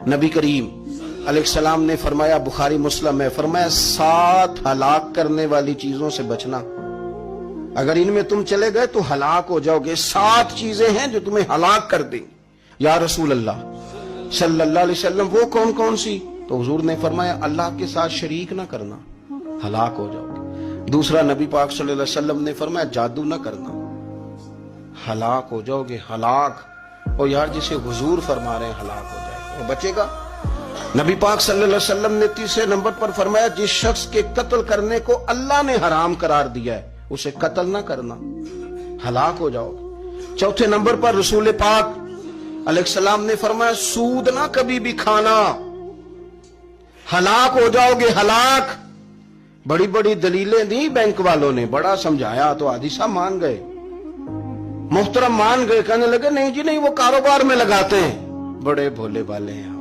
نبی کریم علیہ السلام نے فرمایا، بخاری مسلم ہے، فرمایا 7 ہلاک کرنے والی چیزوں سے بچنا، اگر ان میں تم چلے گئے تو ہلاک ہو جاؤ گے۔ 7 چیزیں ہیں جو تمہیں ہلاک کر دیں۔ یا رسول اللہ صلی اللہ علیہ وسلم وہ کون کون سی؟ تو حضور نے فرمایا اللہ کے ساتھ شریک نہ کرنا، ہلاک ہو جاؤ گے۔ دوسرا نبی پاک صلی اللہ علیہ وسلم نے فرمایا جادو نہ کرنا، ہلاک ہو جاؤ گے، ہلاک۔ اور یار جسے حضور فرما رہے ہیں ہلاک ہو جائے گا، وہ بچے گا؟ نبی پاک صلی اللہ علیہ وسلم نے تیسرے نمبر پر فرمایا جس شخص کے قتل کرنے کو اللہ نے حرام قرار دیا ہے اسے قتل نہ کرنا، ہلاک ہو جاؤ گے۔ چوتھے نمبر پر رسول پاک علیہ السلام نے فرمایا سود نہ کبھی بھی کھانا، ہلاک ہو جاؤ گے، ہلاک۔ بڑی بڑی دلیلیں دی بینک والوں نے، بڑا سمجھایا تو حاجی صاحب مان گئے، محترم مان گئے، کہنے لگے نہیں جی نہیں وہ کاروبار میں لگاتے ہیں، بڑے بھولے والے ہیں۔